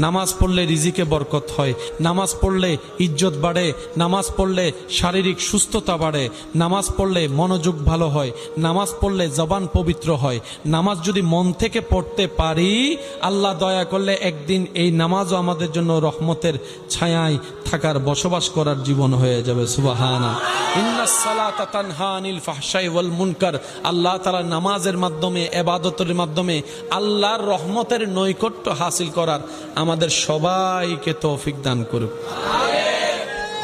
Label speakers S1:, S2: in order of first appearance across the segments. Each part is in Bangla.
S1: নামাজ পড়লে রিজিকে বরকত হয়, নামাজ পড়লে ইজ্জত বাড়ে, নামাজ পড়লে শারীরিক সুস্থতা বাড়ে, নামাজ পড়লে মনোযোগ ভালো হয়, নামাজ পড়লে জবান পবিত্র হয়। নামাজ যদি মন থেকে পড়তে পারি, আল্লাহ দয়া করলে একদিন এই নামাজও আমাদের জন্য রহমতের ছায়ায় থাকার, বসবাস করার জীবন হয়ে যাবে। সুবহানাল্লাহ। ইন্নাস সালাতা তানহা আনিল ফাহশাই ওয়াল মুনকার। আল্লাহ তাআলা নামাজের মাধ্যমে, ইবাদতের মাধ্যমে আল্লাহর রহমতের নৈকট্য হাসিল করার আমাদের সবাইকে তৌফিক দান করুক।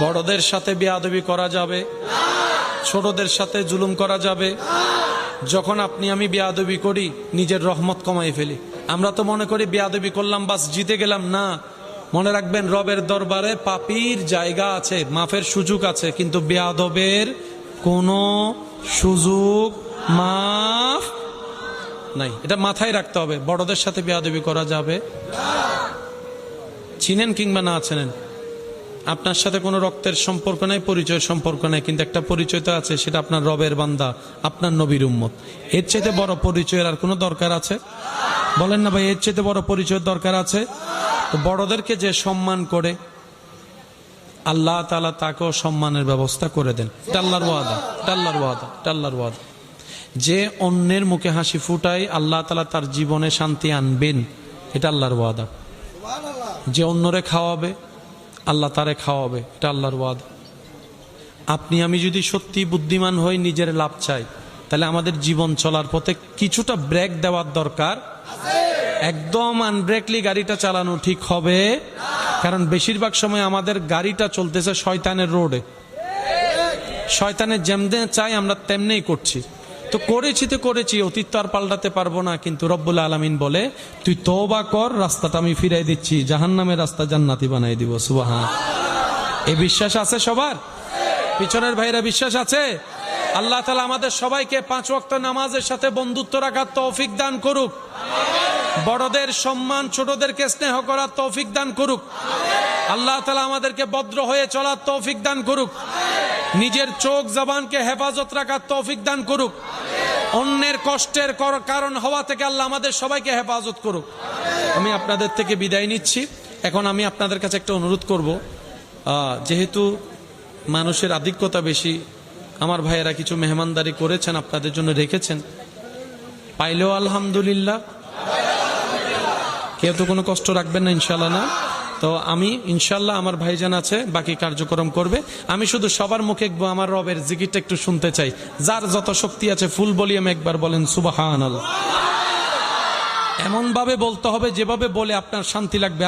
S1: বড়দের সাথে বেয়াদবি করা যাবে, ছোটদের সাথে জুলুম করা যাবে। যখন আপনি আমি বেয়াদবি করি, নিজের রহমত কমাই ফেলি। আমরা তো মনে করি বেয়াদবি করলাম বাস জিতে গেলাম। না, মনে রাখবেন রবের দরবারে পাপীর জায়গা আছে, মাফের সুযোগ আছে, কিন্তু বেয়াদবের কোনো সুযোগ মাফ নাই। এটা মাথায় রাখতে হবে। বড়দের সাথে বেয়াদবি করা যাবে। চিনেন কিংবা না চেনেন, আপনার সাথে কোনো রক্তের সম্পর্ক নাই, পরিচয়ের সম্পর্ক নাই, কিন্তু একটা পরিচয় তো আছে, সেটা আপনার রবের বান্দা, আপনার নবীর উম্মত। এর চাইতে বড় পরিচয়ের আর কোনো দরকার আছে? বলেন না ভাই, এর চাইতে বড় পরিচয়ের দরকার আছে? তো বড়দেরকে যে সম্মান করে, আল্লাহ তাআলা তাকেও সম্মানের ব্যবস্থা করে দেন। এটা আল্লাহর ওয়াদা, এটা আল্লাহর ওয়াদা, এটা আল্লাহর ওয়াদা। যে অন্যের মুখে হাসি ফুটায়, আল্লাহ তাআলা তার জীবনে শান্তি আনবেন, এটা আল্লাহর ওয়াদা। যে অন্যরে খাওয়াবে, আল্লাহ তারে খাওয়াবে, এটা আল্লাহর ওয়াদা। আপনি আমি যদি সত্যি বুদ্ধিমান হই, নিজের লাভ চাই, তাহলে আমাদের জীবন চলার পথে কিছুটা ব্রেক দেওয়ার দরকার। একদম আনব্রেকলি গাড়িটা চালানো ঠিক হবে, কারণ বেশিরভাগ সময় আমাদের গাড়িটা চলতেছে শয়তানের রোডে। শয়তানের যেমনে চাই আমরা তেমনিই করছি। তো করেছি, অতীত তো আর পাল্টাতে পারবো না, কিন্তু রব্বুল আলামিন বলে তুই তওবা কর, রাস্তাটা আমি ফিরাই দিচ্ছি, জাহান্নামের রাস্তা জান্নাতি বানাই দিব। সুবহান। এই বিশ্বাস আছে সবার? পিছনের ভাইরা বিশ্বাস আছে? আল্লাহ তাআলা আমাদের সবাইকে 5 ওয়াক্ত নামাজের সাথে বন্ধুত্ব রাখার তৌফিক দান করুক। বড়দের সম্মান, ছোটদেরকে স্নেহ করার তৌফিক দান করুক। আল্লাহ তাআলা আমাদেরকে ভদ্র হয়ে চলার তৌফিক দান করুক। নিজের চোখ জবানকে হেফাজত রাখার তৌফিক দান করুক। অন্যের কষ্টের কারণ হওয়া থেকে আল্লাহ আমাদের সবাইকে হেফাজত করুক। আমি আপনাদের থেকে বিদায় নিচ্ছি। এখন আমি আপনাদের কাছে একটা অনুরোধ করব, যেহেতু মানুষের আধিক্যতা বেশি, আমার ভাইয়েরা কিছু মেহমানদারি করেছেন, আপনাদের জন্য রেখেছেন, পাইলেও আলহামদুলিল্লাহ, কেউ তো কোনো কষ্ট রাখবেন না ইনশাল্লাহ। না তো আমি ইনশাল্লাহ, আমার ভাইজান আছে, বাকি কার্যক্রম করবে। আমি শুধু সবার মুখে আমার রবের জিকিরটা একটু শুনতে চাই। যার যত শক্তি আছে ফুল ভলিউমে একবার বলেন সুবহানাল্লাহ। এমন ভাবে বলতে হবে যেভাবে বলে আপনার শান্তি লাগবে।